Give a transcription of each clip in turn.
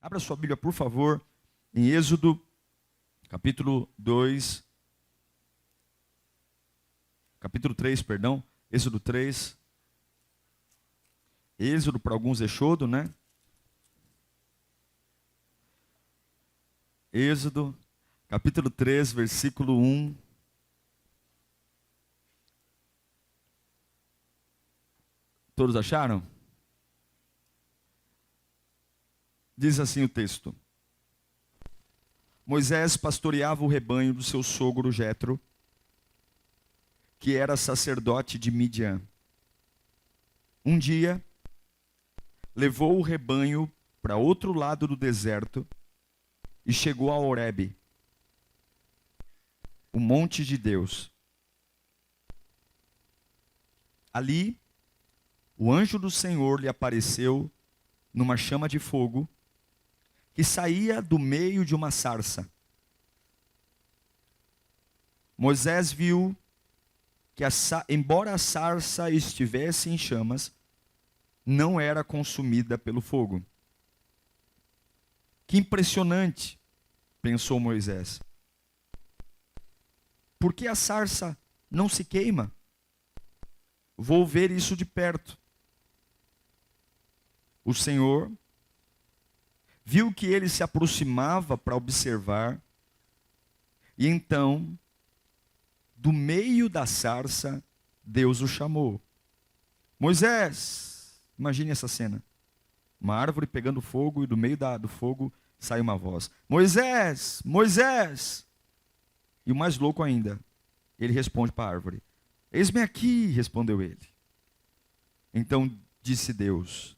Abra sua Bíblia, por favor, em Êxodo, capítulo 2, capítulo 3, perdão, Êxodo 3. Êxodo para alguns Exodo, né? Êxodo, capítulo 3, versículo 1. Todos acharam? Diz assim o texto: Moisés pastoreava o rebanho do seu sogro Jetro, que era sacerdote de Midian. Um dia, levou o rebanho para outro lado do deserto e chegou a Horebe, o monte de Deus. Ali, o anjo do Senhor lhe apareceu numa chama de fogo que saía do meio de uma sarça. Moisés viu que, embora a sarça estivesse em chamas, não era consumida pelo fogo. Que impressionante, pensou Moisés. Por que a sarça não se queima? Vou ver isso de perto. O Senhor viu que ele se aproximava para observar, e então, do meio da sarça, Deus o chamou. Moisés, imagine essa cena. Uma árvore pegando fogo e do meio do fogo sai uma voz. Moisés, Moisés. E o mais louco ainda, ele responde para a árvore. Eis-me aqui, respondeu ele. Então disse Deus,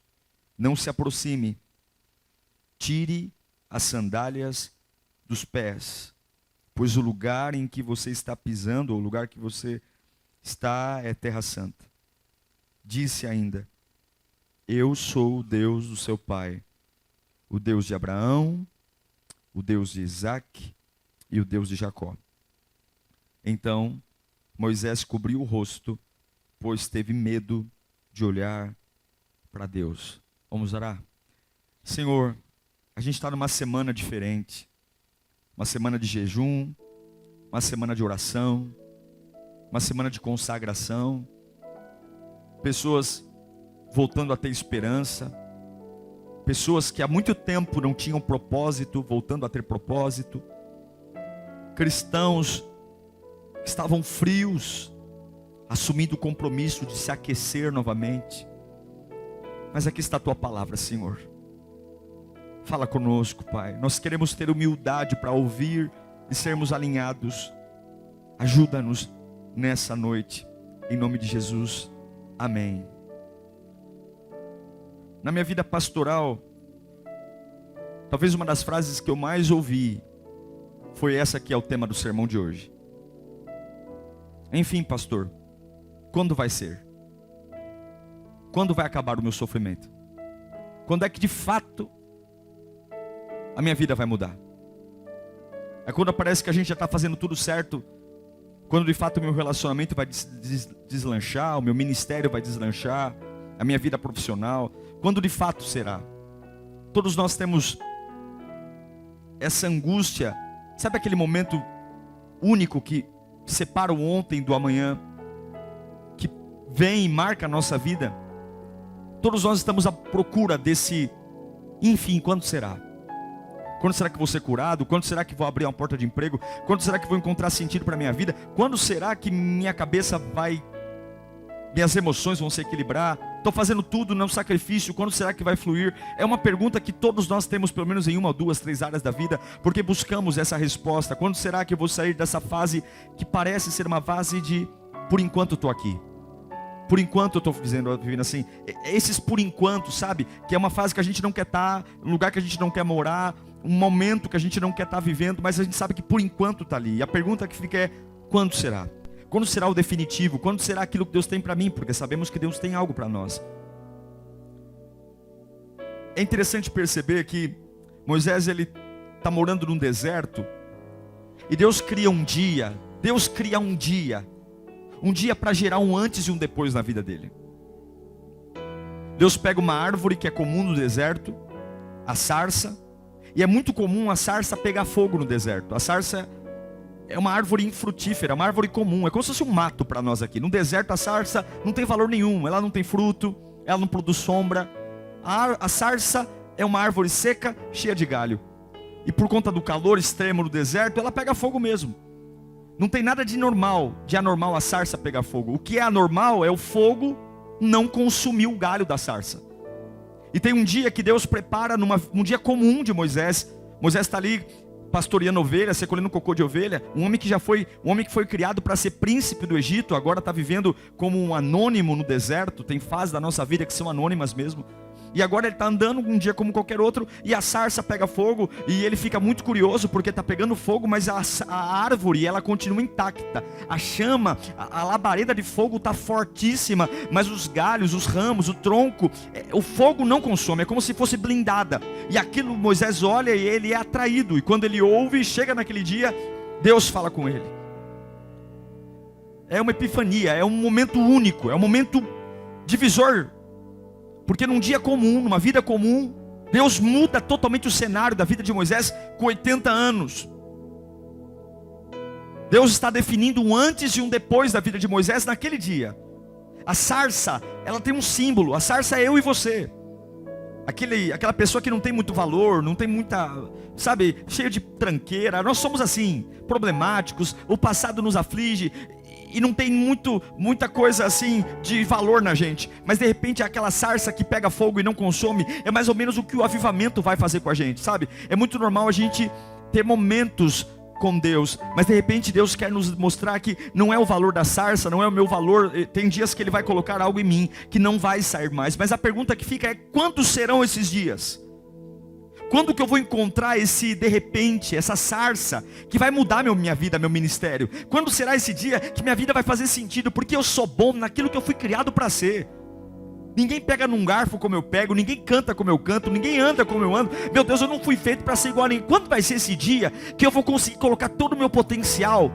não se aproxime, tire as sandálias dos pés, pois o lugar em que você está pisando, ou o lugar que você está, é terra santa. Disse ainda, eu sou o Deus do seu pai, o Deus de Abraão, o Deus de Isaque e o Deus de Jacó. Então Moisés cobriu o rosto, pois teve medo de olhar para Deus. Vamos orar? Senhor, a gente está numa semana diferente, uma semana de jejum, uma semana de oração, uma semana de consagração, pessoas voltando a ter esperança, pessoas que há muito tempo não tinham propósito, voltando a ter propósito, cristãos que estavam frios, assumindo o compromisso de se aquecer novamente. Mas aqui está a tua palavra, Senhor. Fala conosco, Pai. Nós queremos ter humildade para ouvir e sermos alinhados. Ajuda-nos nessa noite, em nome de Jesus. Amém. Na minha vida pastoral, talvez uma das frases que eu mais ouvi foi essa que é o tema do sermão de hoje. Enfim, pastor, quando vai ser? Quando vai acabar o meu sofrimento? Quando é que de fato a minha vida vai mudar? É quando parece que a gente já está fazendo tudo certo, quando de fato o meu relacionamento vai deslanchar, o meu ministério vai deslanchar, a minha vida profissional, quando de fato será? Todos nós temos essa angústia, sabe aquele momento único que separa o ontem do amanhã, que vem e marca a nossa vida? Todos nós estamos à procura desse, enfim, quando será? Quando será que vou ser curado? Quando será que vou abrir uma porta de emprego? Quando será que vou encontrar sentido para a minha vida? Quando será que minha cabeça minhas emoções vão se equilibrar? Estou fazendo tudo, não sacrifício, quando será que vai fluir? É uma pergunta que todos nós temos pelo menos em uma, duas, três áreas da vida, porque buscamos essa resposta. Quando será que eu vou sair dessa fase que parece ser uma fase de, por enquanto estou aqui? Por enquanto eu estou vivendo assim. Esses por enquanto, sabe? Que é uma fase que a gente não quer estar, um lugar que a gente não quer morar, um momento que a gente não quer estar vivendo, mas a gente sabe que por enquanto está ali. E a pergunta que fica é, quando será? Quando será o definitivo? Quando será aquilo que Deus tem para mim? Porque sabemos que Deus tem algo para nós. É interessante perceber que Moisés, ele está morando num deserto, e Deus cria um dia para gerar um antes e um depois na vida dele. Deus pega uma árvore que é comum no deserto, a sarça, E é muito comum a sarça pegar fogo no deserto. A sarça é uma árvore infrutífera, uma árvore comum. É como se fosse um mato para nós aqui. No deserto a sarça não tem valor nenhum. Ela não tem fruto, ela não produz sombra. A sarça é uma árvore seca, cheia de galho. E por conta do calor extremo no deserto, ela pega fogo mesmo. Não tem nada de normal, de anormal a sarça pegar fogo. O que é anormal é o fogo não consumir o galho da sarça. E tem um dia que Deus prepara, um dia comum de Moisés. Moisés está ali pastoreando ovelhas, recolhendo cocô de ovelha. Um homem que foi criado para ser príncipe do Egito, agora está vivendo como um anônimo no deserto. Tem fases da nossa vida que são anônimas mesmo. E agora ele está andando um dia como qualquer outro, e a sarça pega fogo, e ele fica muito curioso, porque está pegando fogo, mas a árvore, ela continua intacta. A chama, a labareda de fogo está fortíssima, mas os galhos, os ramos, o tronco, o fogo não consome, é como se fosse blindada. E aquilo Moisés olha e ele é atraído, e quando ele ouve, chega naquele dia, Deus fala com ele. É uma epifania, é um momento único, é um momento divisor. Porque num dia comum, numa vida comum, Deus muda totalmente o cenário da vida de Moisés com 80 anos. Deus está definindo um antes e um depois da vida de Moisés naquele dia. A sarça, ela tem um símbolo. A sarça é eu e você. Aquela pessoa que não tem muito valor, não tem muita, sabe, cheio de tranqueira. Nós somos assim, problemáticos, o passado nos aflige. E não tem muita coisa assim de valor na gente. Mas de repente aquela sarça que pega fogo e não consome, é mais ou menos o que o avivamento vai fazer com a gente, sabe? É muito normal a gente ter momentos com Deus, mas de repente Deus quer nos mostrar que não é o valor da sarça, não é o meu valor. Tem dias que Ele vai colocar algo em mim que não vai sair mais. Mas a pergunta que fica é: quantos serão esses dias? Quando que eu vou encontrar esse de repente, essa sarça que vai mudar minha vida, meu ministério? Quando será esse dia que minha vida vai fazer sentido? Porque eu sou bom naquilo que eu fui criado para ser. Ninguém pega num garfo como eu pego, ninguém canta como eu canto, ninguém anda como eu ando. Meu Deus, eu não fui feito para ser igual a ninguém. Quando vai ser esse dia que eu vou conseguir colocar todo o meu potencial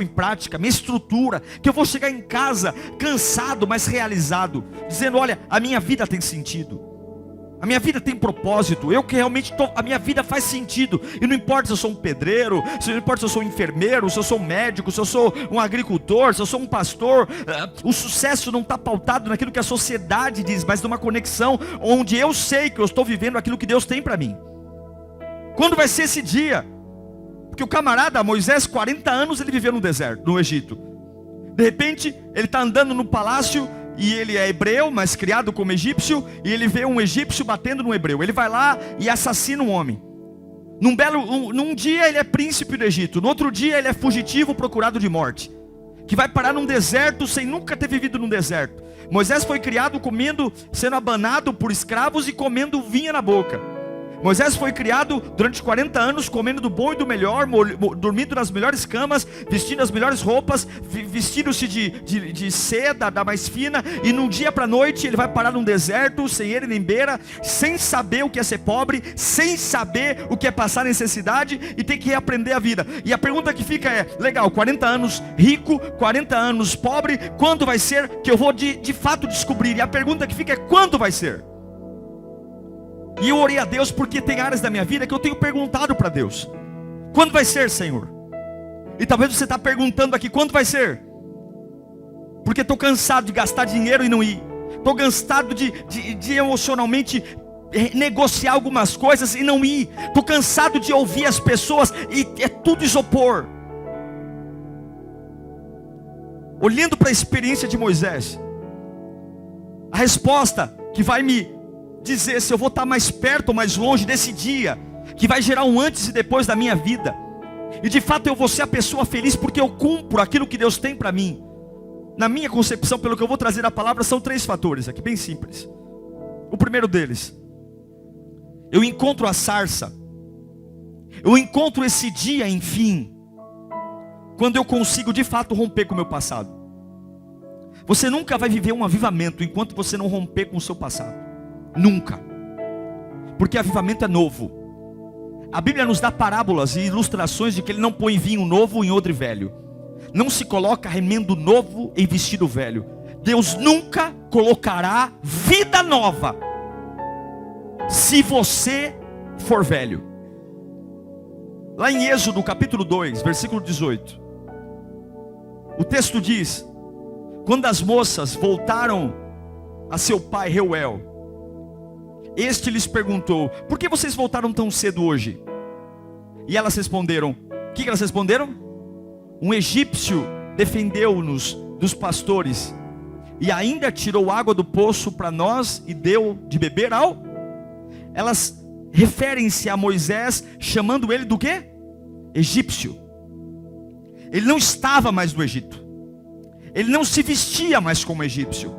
em prática, minha estrutura, que eu vou chegar em casa cansado, mas realizado, dizendo: olha, a minha vida tem sentido. A minha vida tem propósito, a minha vida faz sentido. E não importa se eu sou um pedreiro, não importa se eu sou um enfermeiro, se eu sou um médico, se eu sou um agricultor, se eu sou um pastor. O sucesso não está pautado naquilo que a sociedade diz, mas numa conexão onde eu sei que eu estou vivendo aquilo que Deus tem para mim. Quando vai ser esse dia? Porque o camarada Moisés, 40 anos ele viveu no deserto, no Egito. De repente ele está andando no palácio, e ele é hebreu, mas criado como egípcio, e ele vê um egípcio batendo no hebreu. Ele vai lá e assassina um homem. Num dia ele é príncipe do Egito, no outro dia ele é fugitivo procurado de morte, que vai parar num deserto sem nunca ter vivido num deserto. Moisés foi criado sendo abanado por escravos e comendo vinha na boca. Moisés foi criado durante 40 anos comendo do bom e do melhor, dormindo nas melhores camas, vestindo as melhores roupas, vestindo-se de seda da mais fina. E num dia para a noite ele vai parar num deserto, sem ele nem beira, sem saber o que é ser pobre, sem saber o que é passar necessidade, e tem que reaprender a vida. E a pergunta que fica é: legal, 40 anos rico, 40 anos pobre, quando vai ser que eu vou de fato descobrir? E a pergunta que fica é: quando vai ser? E eu orei a Deus porque tem áreas da minha vida que eu tenho perguntado para Deus: quando vai ser, Senhor? E talvez você está perguntando aqui: quando vai ser? Porque estou cansado de gastar dinheiro e não ir. Estou cansado de emocionalmente negociar algumas coisas e não ir. Estou cansado de ouvir as pessoas e é tudo isopor. Olhando para a experiência de Moisés, a resposta que vai me dizer se eu vou estar mais perto ou mais longe desse dia, que vai gerar um antes e depois da minha vida, e de fato eu vou ser a pessoa feliz porque eu cumpro aquilo que Deus tem para mim. Na minha concepção, pelo que eu vou trazer a palavra, são 3 fatores aqui, bem simples. O primeiro deles: eu encontro a sarça, eu encontro esse dia, enfim, quando eu consigo de fato romper com o meu passado. Você nunca vai viver um avivamento enquanto você não romper com o seu passado. Nunca. Porque avivamento é novo. A Bíblia nos dá parábolas e ilustrações de que Ele não põe vinho novo em odre velho. Não se coloca remendo novo em vestido velho. Deus nunca colocará vida nova se você for velho. Lá em Êxodo capítulo 2, versículo 18, o texto diz: quando as moças voltaram a seu pai Reuel, este lhes perguntou: por que vocês voltaram tão cedo hoje? E elas responderam: o que elas responderam? Um egípcio defendeu-nos dos pastores e ainda tirou água do poço para nós e deu de beber ao... Elas referem-se a Moisés chamando ele do quê? Egípcio. Ele não estava mais no Egito. Ele não se vestia mais como egípcio.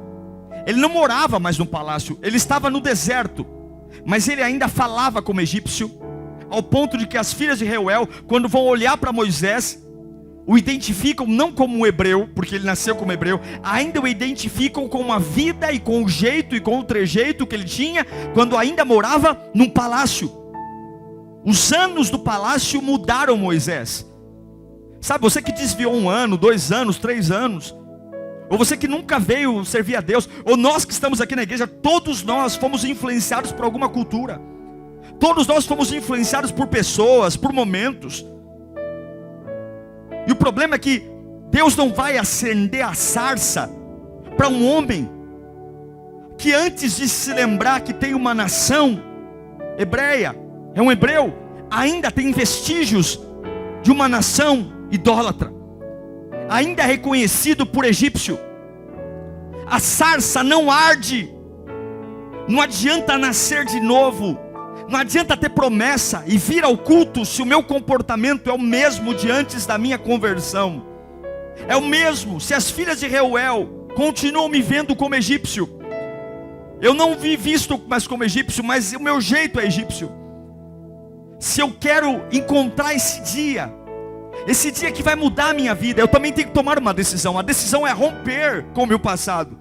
Ele não morava mais no palácio. Ele estava no deserto. Mas ele ainda falava como egípcio, ao ponto de que as filhas de Reuel, quando vão olhar para Moisés, o identificam não como um hebreu, porque ele nasceu como hebreu, ainda o identificam com a vida e com o jeito e com o trejeito que ele tinha quando ainda morava num palácio. Os anos do palácio mudaram Moisés. Sabe, você que desviou 1 ano, 2 anos, 3 anos, ou você que nunca veio servir a Deus, ou nós que estamos aqui na igreja, todos nós fomos influenciados por alguma cultura. Todos nós fomos influenciados por pessoas, por momentos. E o problema é que Deus não vai acender a sarça para um homem que antes de se lembrar que tem uma nação hebreia, é um hebreu, ainda tem vestígios de uma nação idólatra, ainda é reconhecido por egípcio. A sarça não arde. Não adianta nascer de novo. Não adianta ter promessa e vir ao culto se o meu comportamento é o mesmo de antes da minha conversão. É o mesmo. Se as filhas de Reuel continuam me vendo como egípcio, eu não vi visto mais como egípcio, mas o meu jeito é egípcio. Se eu quero encontrar esse dia que vai mudar a minha vida, eu também tenho que tomar uma decisão. A decisão é romper com o meu passado.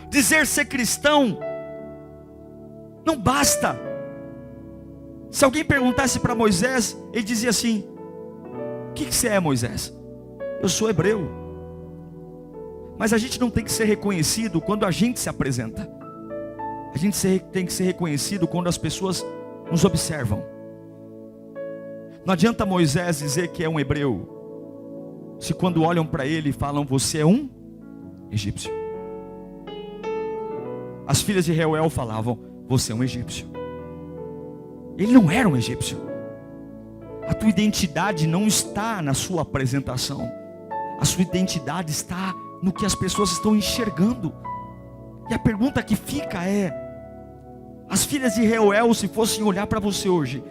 Dizer ser cristão não basta. Se alguém perguntasse para Moisés, ele dizia assim: o que você é, Moisés? Eu sou hebreu. Mas a gente não tem que ser reconhecido quando a gente se apresenta. A gente tem que ser reconhecido quando as pessoas nos observam. Não adianta Moisés dizer que é um hebreu, se quando olham para ele falam: você é um egípcio. As filhas de Reuel falavam: você é um egípcio. Ele não era um egípcio. A tua identidade não está na sua apresentação. A sua identidade está no que as pessoas estão enxergando. E a pergunta que fica é: as filhas de Reuel, se fossem olhar para você hoje,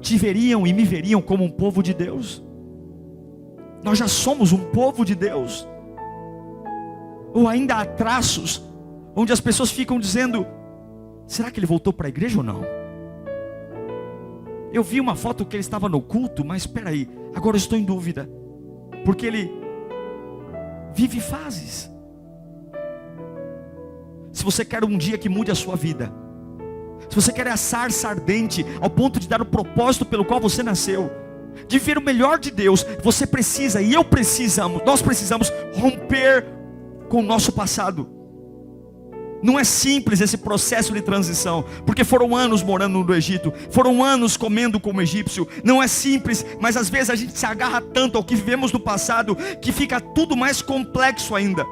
te veriam e me veriam como um povo de Deus? Nós já somos um povo de Deus? Ou ainda há traços onde as pessoas ficam dizendo: será que ele voltou para a igreja ou não? Eu vi uma foto que ele estava no culto, mas espera aí, agora eu estou em dúvida, porque ele vive fases. Se você quer um dia que mude a sua vida, se você quer a sarça ardente ao ponto de dar o propósito pelo qual você nasceu, de ver o melhor de Deus, você precisa, e eu precisamos, nós precisamos romper com o nosso passado. Não é simples esse processo de transição, porque foram anos morando no Egito, foram anos comendo como egípcio. Não é simples, mas às vezes a gente se agarra tanto ao que vivemos no passado, que fica tudo mais complexo ainda.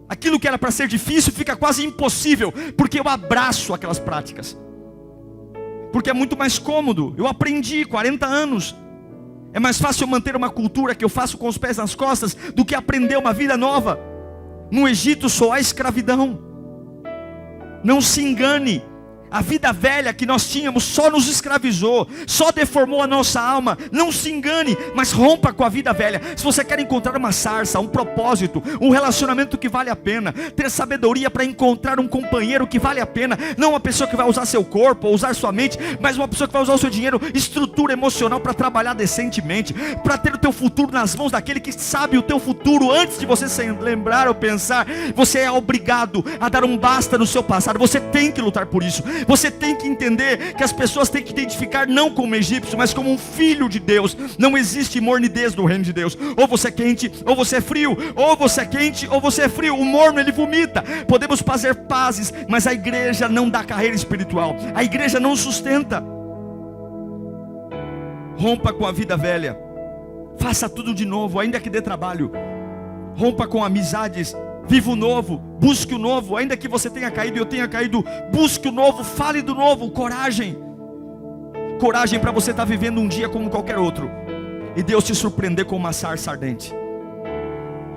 Aquilo que era para ser difícil fica quase impossível, porque eu abraço aquelas práticas, porque é muito mais cômodo. Eu aprendi 40 anos. É mais fácil eu manter uma cultura que eu faço com os pés nas costas do que aprender uma vida nova. No Egito só há escravidão. Não se engane. A vida velha que nós tínhamos só nos escravizou, só deformou a nossa alma. Não se engane, mas rompa com a vida velha. Se você quer encontrar uma sarça, um propósito, um relacionamento que vale a pena, ter sabedoria para encontrar um companheiro que vale a pena, não uma pessoa que vai usar seu corpo ou usar sua mente, mas uma pessoa que vai usar o seu dinheiro, estrutura emocional para trabalhar decentemente, para ter o teu futuro nas mãos daquele que sabe o teu futuro antes de você se lembrar ou pensar. Você é obrigado a dar um basta no seu passado. Você tem que lutar por isso. Você tem que entender que as pessoas têm que identificar não como egípcio, mas como um filho de Deus. Não existe mornidez no reino de Deus. Ou você é quente, ou você é frio. Ou você é quente, ou você é frio. O morno, ele vomita. Podemos fazer pazes, mas a igreja não dá carreira espiritual. A igreja não sustenta. Rompa com a vida velha. Faça tudo de novo, ainda que dê trabalho. Rompa com amizades. Viva o novo, busque o novo. Ainda que você tenha caído e eu tenha caído, busque o novo, fale do novo. Coragem. Coragem para você estar vivendo um dia como qualquer outro e Deus te surpreender com uma sarça ardente.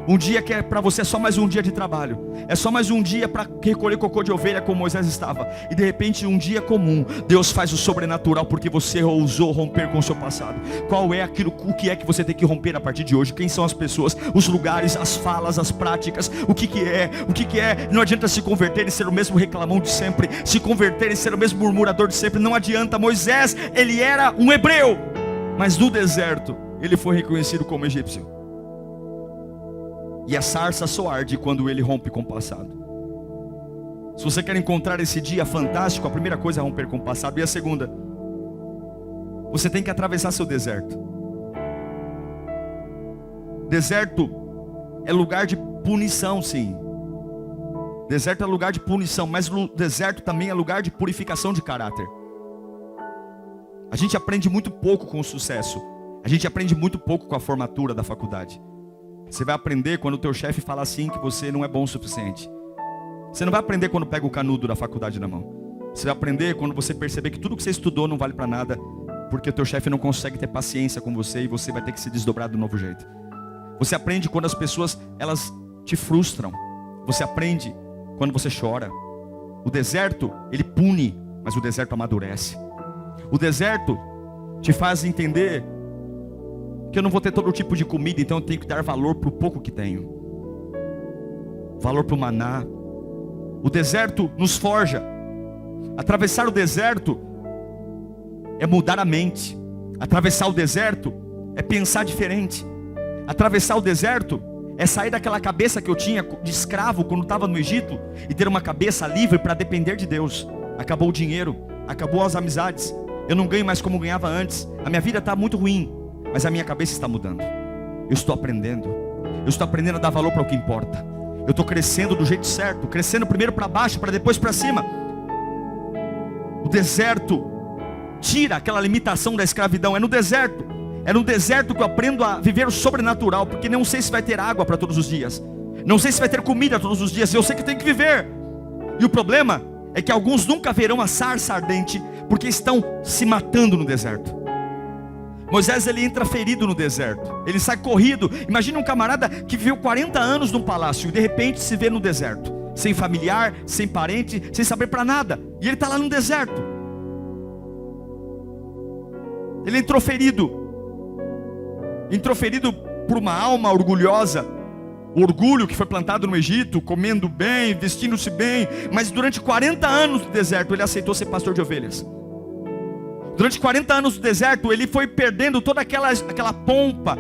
Um dia que é para você só mais um dia de trabalho, é só mais um dia para recolher cocô de ovelha como Moisés estava, e de repente um dia comum, Deus faz o sobrenatural porque você ousou romper com o seu passado. Qual é aquilo, o que é que você tem que romper a partir de hoje? Quem são as pessoas, os lugares, as falas, as práticas, o que é? Não adianta se converter e ser o mesmo reclamão de sempre, se converter e ser o mesmo murmurador de sempre, não adianta. Moisés, ele era um hebreu, mas no deserto ele foi reconhecido como egípcio. E a sarça só arde quando ele rompe com o passado. Se você quer encontrar esse dia fantástico, a primeira coisa é romper com o passado. E a segunda, você tem que atravessar seu deserto. Deserto é lugar de punição, sim. Deserto é lugar de punição, mas o deserto também é lugar de purificação de caráter. A gente aprende muito pouco com o sucesso. A gente aprende muito pouco com a formatura da faculdade. Você vai aprender quando o teu chefe fala assim que você não é bom o suficiente. Você não vai aprender quando pega o canudo da faculdade na mão. Você vai aprender quando você perceber que tudo que você estudou não vale para nada, porque o teu chefe não consegue ter paciência com você e você vai ter que se desdobrar do novo jeito. Você aprende quando as pessoas, elas te frustram. Você aprende quando você chora. O deserto, ele pune, mas o deserto amadurece. O deserto te faz entender que eu não vou ter todo tipo de comida, então eu tenho que dar valor para o pouco que tenho. Valor para o maná. O deserto nos forja. Atravessar o deserto é mudar a mente. Atravessar o deserto é pensar diferente. Atravessar o deserto é sair daquela cabeça que eu tinha de escravo quando estava no Egito e ter uma cabeça livre para depender de Deus. Acabou o dinheiro, acabou as amizades, eu não ganho mais como ganhava antes, a minha vida está muito ruim, mas a minha cabeça está mudando. Eu estou aprendendo a dar valor para o que importa. Eu estou crescendo do jeito certo, crescendo primeiro para baixo, para depois para cima. O deserto tira aquela limitação da escravidão. É no deserto que eu aprendo a viver o sobrenatural, porque não sei se vai ter água para todos os dias, não sei se vai ter comida todos os dias, eu sei que tenho que viver. E o problema é que alguns nunca verão a sarça ardente, porque estão se matando no deserto. Moisés, ele entra ferido no deserto, ele sai corrido. Imagina um camarada que viveu 40 anos num palácio e de repente se vê no deserto, sem familiar, sem parente, sem saber para nada, e ele está lá no deserto. Ele entrou ferido por uma alma orgulhosa, o orgulho que foi plantado no Egito, comendo bem, vestindo-se bem, mas durante 40 anos no deserto ele aceitou ser pastor de ovelhas. Durante 40 anos no deserto, ele foi perdendo toda aquela pompa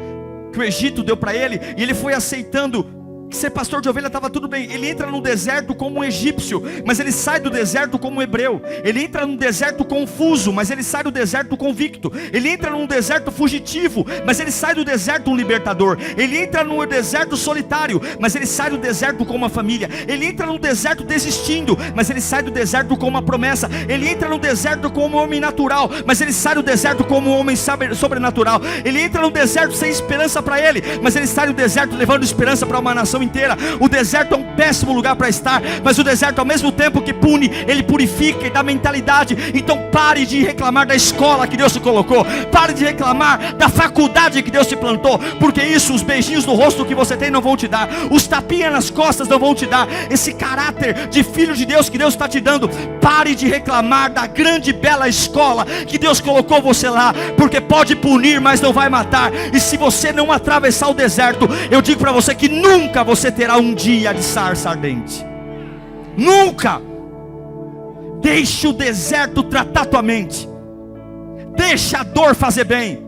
que o Egito deu para ele, e ele foi aceitando que ser pastor de ovelha estava tudo bem. Ele entra no deserto como um egípcio, mas ele sai do deserto como um hebreu. Ele entra no deserto confuso, mas ele sai do deserto convicto. Ele entra num deserto fugitivo, mas ele sai do deserto um libertador. Ele entra no deserto solitário, mas ele sai do deserto com uma família. Ele entra no deserto desistindo, mas ele sai do deserto com uma promessa. Ele entra no deserto como um homem natural, mas ele sai do deserto como um homem sobrenatural. Ele entra no deserto sem esperança para ele, mas ele sai do deserto levando esperança para uma nação inteira. O deserto é um péssimo lugar para estar, mas o deserto, ao mesmo tempo que pune, ele purifica e dá mentalidade. Então pare de reclamar da escola que Deus te colocou, pare de reclamar da faculdade que Deus te plantou, porque isso, os beijinhos no rosto que você tem não vão te dar, os tapinhas nas costas não vão te dar esse caráter de filho de Deus que Deus está te dando. Pare de reclamar da grande e bela escola que Deus colocou você lá, porque pode punir, mas não vai matar. E se você não atravessar o deserto, eu digo para você que nunca você terá um dia de sarça ardente. Nunca. Deixe o deserto tratar tua mente. Deixa a dor fazer bem.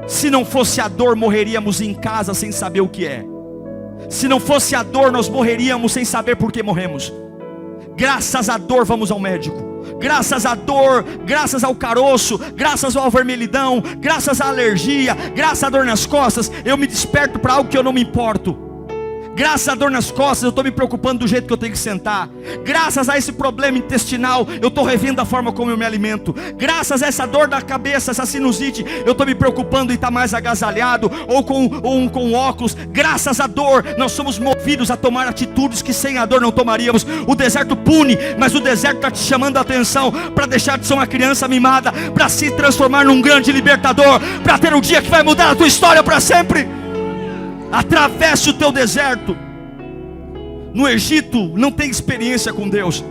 Se não fosse a dor, morreríamos em casa sem saber o que é. Se não fosse a dor, nós morreríamos sem saber por que morremos. Graças à dor vamos ao médico. Graças à dor, graças ao caroço, graças ao vermelhidão, graças à alergia, graças à dor nas costas, eu me desperto para algo que eu não me importo. Graças à dor nas costas, eu estou me preocupando do jeito que eu tenho que sentar. Graças a esse problema intestinal, eu estou revendo a forma como eu me alimento. Graças a essa dor da cabeça, essa sinusite, eu estou me preocupando em estar mais agasalhado ou com óculos. Graças à dor, nós somos movidos a tomar atitudes que sem a dor não tomaríamos. O deserto pune, mas o deserto está te chamando a atenção para deixar de ser uma criança mimada, para se transformar num grande libertador, para ter um dia que vai mudar a tua história para sempre. Atravesse o teu deserto. No Egito não tem experiência com Deus.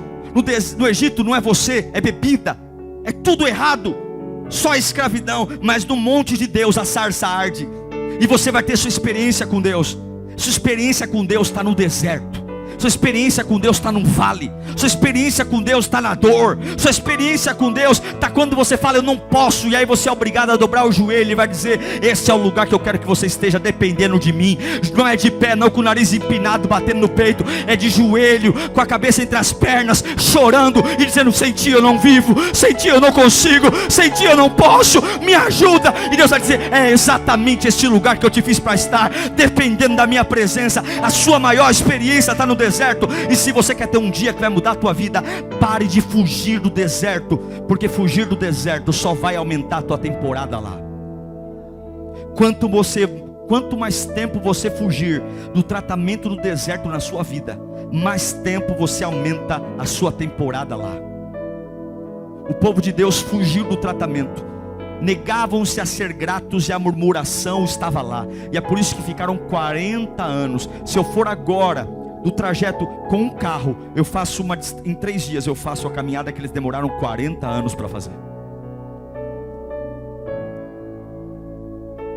No Egito não é você, é bebida, é tudo errado, só escravidão. Mas no monte de Deus a sarça arde, e você vai ter sua experiência com Deus. Sua experiência com Deus está no deserto. Sua experiência com Deus está num vale. Sua experiência com Deus está na dor. Sua experiência com Deus está quando você fala, eu não posso. E aí você é obrigado a dobrar o joelho e vai dizer, esse é o lugar que eu quero que você esteja, dependendo de mim. Não é de pé, não com o nariz empinado, batendo no peito. É de joelho, com a cabeça entre as pernas, chorando e dizendo, sem ti eu não vivo, sem ti eu não consigo, sem ti eu não posso, me ajuda. E Deus vai dizer, é exatamente este lugar que eu te fiz para estar, dependendo da minha presença. A sua maior experiência está no deserto. E se você quer ter um dia que vai mudar a tua vida, pare de fugir do deserto, porque fugir do deserto só vai aumentar a tua temporada lá. Quanto mais tempo você fugir do tratamento do deserto na sua vida, mais tempo você aumenta a sua temporada lá. O povo de Deus fugiu do tratamento, negavam-se a ser gratos e a murmuração estava lá. E é por isso que ficaram 40 anos. Se eu for agora do trajeto com um carro, eu faço em 3 dias eu faço a caminhada que eles demoraram 40 anos para fazer.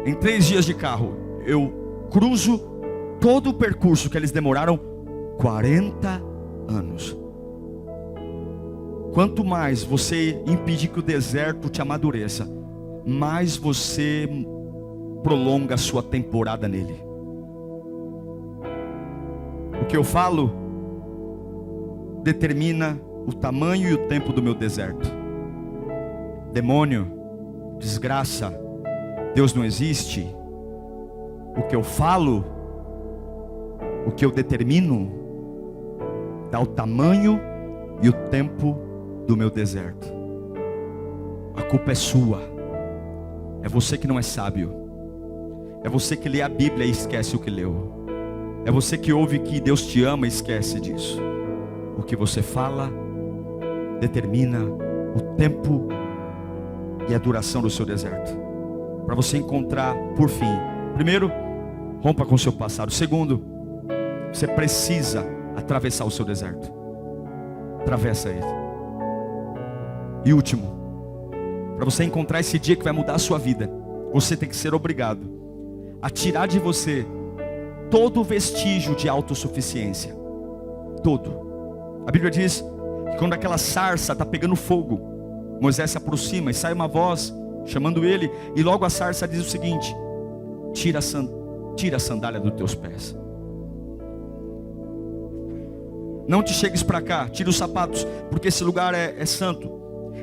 Em 3 dias de carro eu cruzo todo o percurso que eles demoraram 40 anos. Quanto mais você impedir que o deserto te amadureça, mais você prolonga a sua temporada nele. O que eu falo determina o tamanho e o tempo do meu deserto. Demônio, desgraça, Deus não existe. O que eu falo, o que eu determino, dá o tamanho e o tempo do meu deserto. A culpa é sua. É você que não é sábio. É você que lê a Bíblia e esquece o que leu. É você que ouve que Deus te ama e esquece disso. O que você fala determina o tempo e a duração do seu deserto. Para você encontrar, por fim, primeiro, rompa com o seu passado. Segundo, você precisa atravessar o seu deserto. Atravessa ele. E último, para você encontrar esse dia que vai mudar a sua vida, você tem que ser obrigado a tirar de você todo vestígio de autossuficiência. Todo. A Bíblia diz que quando aquela sarça está pegando fogo, Moisés se aproxima e sai uma voz chamando ele, e logo a sarça diz o seguinte: tira a sandália dos teus pés. Não te chegues para cá, tira os sapatos, porque esse lugar é santo.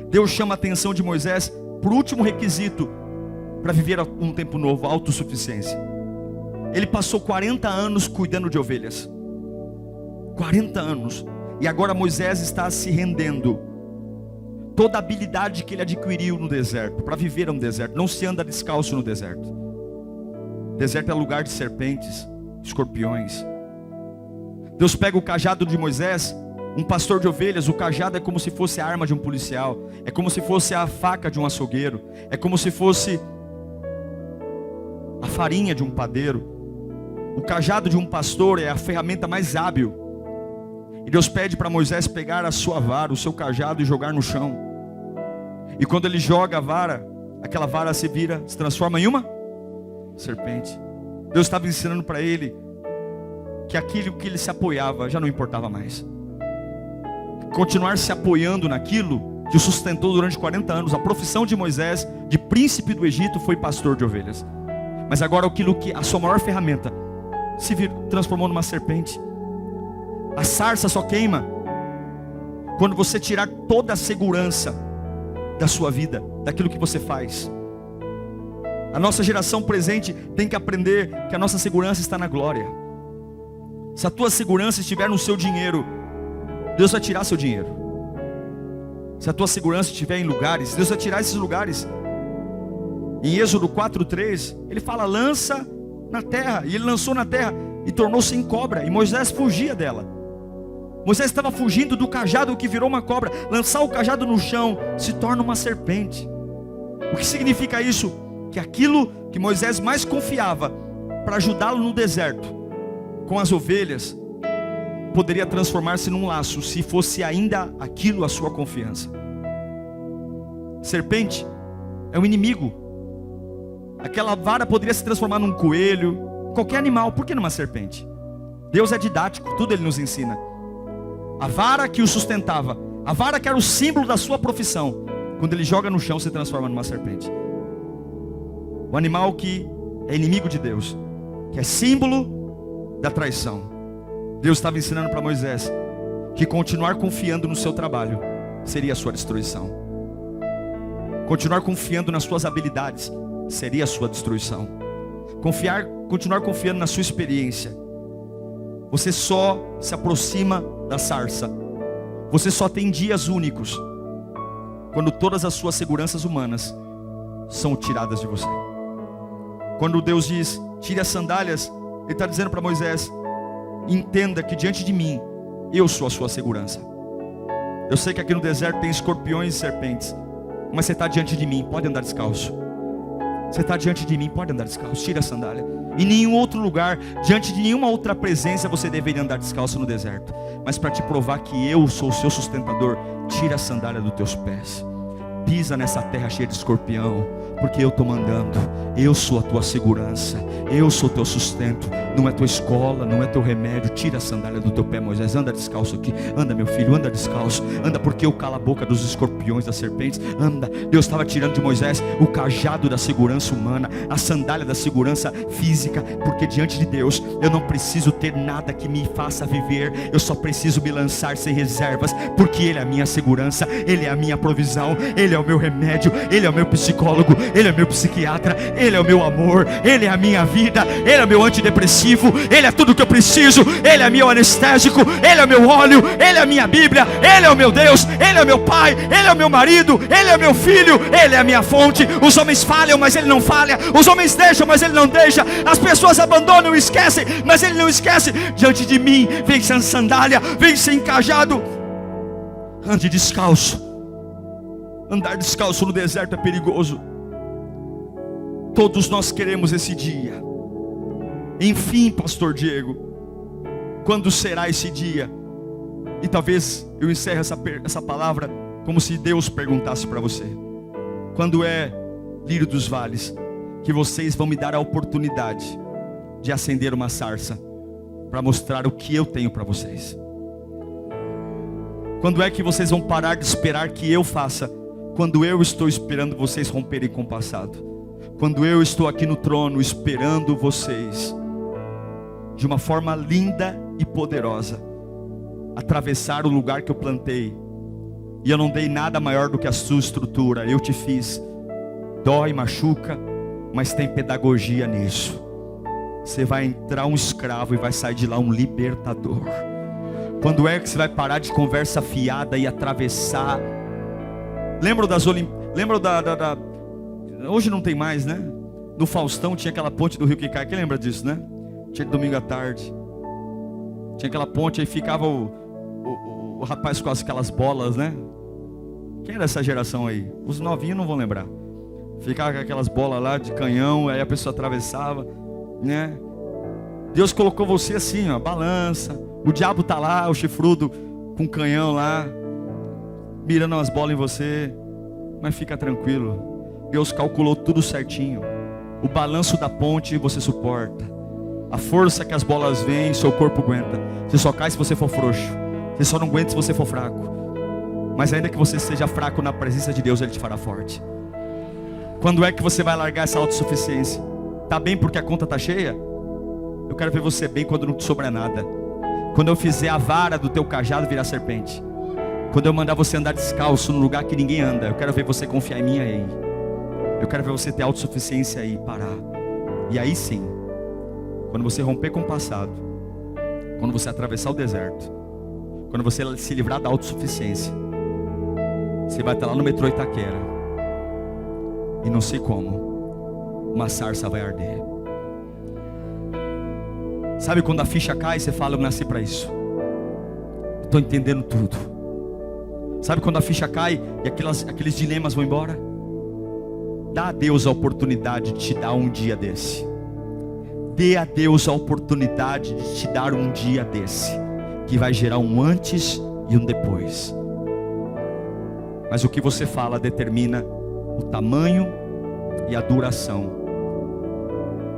Deus chama a atenção de Moisés por último requisito para viver um tempo novo, a autossuficiência. Ele passou 40 anos cuidando de ovelhas. 40 anos. E agora Moisés está se rendendo. Toda a habilidade que ele adquiriu no deserto, para viver no deserto. Não se anda descalço no deserto. Deserto é lugar de serpentes, escorpiões. Deus pega o cajado de Moisés, um pastor de ovelhas. O cajado é como se fosse a arma de um policial. É como se fosse a faca de um açougueiro. É como se fosse a farinha de um padeiro. O cajado de um pastor é a ferramenta mais hábil. E Deus pede para Moisés pegar a sua vara, o seu cajado, e jogar no chão. E quando ele joga a vara, aquela vara se transforma em uma serpente. Deus estava ensinando para ele que aquilo que ele se apoiava já não importava mais. Continuar se apoiando naquilo que o sustentou durante 40 anos. A profissão de Moisés, de príncipe do Egito, foi pastor de ovelhas. Mas agora aquilo que a sua maior ferramenta se transformou numa serpente. A sarça só queima quando você tirar toda a segurança da sua vida, daquilo que você faz. A nossa geração presente tem que aprender que a nossa segurança está na glória. Se a tua segurança estiver no seu dinheiro, Deus vai tirar seu dinheiro. Se a tua segurança estiver em lugares, Deus vai tirar esses lugares. Em Êxodo 4:3, ele fala: lança na terra. E ele lançou na terra e tornou-se em cobra, e Moisés fugia dela. Moisés estava fugindo do cajado que virou uma cobra. Lançar o cajado no chão se torna uma serpente. O que significa isso? Que aquilo que Moisés mais confiava para ajudá-lo no deserto, com as ovelhas, poderia transformar-se num laço, se fosse ainda aquilo a sua confiança. Serpente é um inimigo. Aquela vara poderia se transformar num coelho, qualquer animal. Por que numa serpente? Deus é didático, tudo ele nos ensina. A vara que o sustentava, a vara que era o símbolo da sua profissão, quando ele joga no chão se transforma numa serpente. O animal que é inimigo de Deus, que é símbolo da traição. Deus estava ensinando para Moisés que continuar confiando no seu trabalho seria a sua destruição. Continuar confiando nas suas habilidades seria a sua destruição. Continuar confiando na sua experiência. Você só se aproxima da sarça. Você só tem dias únicos quando todas as suas seguranças humanas são tiradas de você. Quando Deus diz: tire as sandálias, Ele está dizendo para Moisés: entenda que diante de mim, eu sou a sua segurança. Eu sei que aqui no deserto tem escorpiões e serpentes, mas você está diante de mim, pode andar descalço. Você está diante de mim, pode andar descalço. Tira a sandália. Em nenhum outro lugar, diante de nenhuma outra presença, você deveria andar descalço no deserto. Mas para te provar que eu sou o seu sustentador, tira a sandália dos teus pés. Pisa nessa terra cheia de escorpião, porque eu estou mandando. Eu sou a tua segurança, eu sou o teu sustento. Não é tua escola, não é teu remédio. Tira a sandália do teu pé, Moisés. Anda descalço aqui. Anda, meu filho, anda descalço. Anda, porque eu calo a boca dos escorpiões, das serpentes. Anda. Deus estava tirando de Moisés o cajado da segurança humana, a sandália da segurança física, porque diante de Deus eu não preciso ter nada que me faça viver. Eu só preciso me lançar sem reservas, porque Ele é a minha segurança, Ele é a minha provisão, Ele é o meu remédio, Ele é o meu psicólogo, Ele é o meu psiquiatra, Ele é o meu amor, Ele é a minha vida, Ele é o meu antidepressivo, Ele é tudo que eu preciso, Ele é meu anestésico, Ele é o meu óleo, Ele é a minha Bíblia, Ele é o meu Deus, Ele é o meu pai, Ele é o meu marido, Ele é o meu filho, Ele é a minha fonte. Os homens falham, mas Ele não falha. Os homens deixam, mas Ele não deixa. As pessoas abandonam e esquecem, mas Ele não esquece. Diante de mim, vem sem sandália, vem sem cajado. Ande descalço. Andar descalço no deserto é perigoso. Todos nós queremos esse dia. Enfim, pastor Diego, quando será esse dia? E talvez eu encerre essa palavra como se Deus perguntasse para você: quando é, lírio dos vales, que vocês vão me dar a oportunidade de acender uma sarça para mostrar o que eu tenho para vocês? Quando é que vocês vão parar de esperar que eu faça, quando eu estou esperando vocês romperem com o passado? Quando eu estou aqui no trono esperando vocês, de uma forma linda e poderosa, atravessar o lugar que eu plantei. E eu não dei nada maior do que a sua estrutura. Eu te fiz. Dói, machuca, mas tem pedagogia nisso. Você vai entrar um escravo e vai sair de lá um libertador. Quando é que você vai parar de conversa fiada e atravessar? Lembra hoje não tem mais, né? No Faustão tinha aquela ponte do rio que cai. Quem lembra disso, né? Tinha de domingo à tarde. Tinha aquela ponte, aí ficava o rapaz com aquelas bolas, né? Quem é dessa geração aí? Os novinhos não vão lembrar. Ficava com aquelas bolas lá de canhão, aí a pessoa atravessava, né? Deus colocou você assim, ó, balança. O diabo tá lá, o chifrudo com canhão lá, mirando as bolas em você. Mas fica tranquilo, Deus calculou tudo certinho. O balanço da ponte você suporta. A força que as bolas vêm, seu corpo aguenta. Você só cai se você for frouxo. Você só não aguenta se você for fraco. Mas ainda que você seja fraco na presença de Deus, Ele te fará forte. Quando é que você vai largar essa autossuficiência? Tá bem porque a conta tá cheia? Eu quero ver você bem quando não te sobra nada. Quando eu fizer a vara do teu cajado virar serpente. Quando eu mandar você andar descalço no lugar que ninguém anda, eu quero ver você confiar em mim aí. Eu quero ver você ter autossuficiência aí, parar. E aí sim, quando você romper com o passado, quando você atravessar o deserto, quando você se livrar da autossuficiência, você vai estar lá no metrô Itaquera, e não sei como, uma sarça vai arder. Sabe quando a ficha cai, você fala, eu nasci para isso. Estou entendendo tudo. Sabe quando a ficha cai e aqueles dilemas vão embora? Dá a Deus a oportunidade de te dar um dia desse. Dê a Deus a oportunidade de te dar um dia desse, que vai gerar um antes e um depois. Mas o que você fala determina o tamanho e a duração,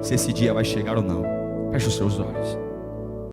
se esse dia vai chegar ou não. Feche os seus olhos.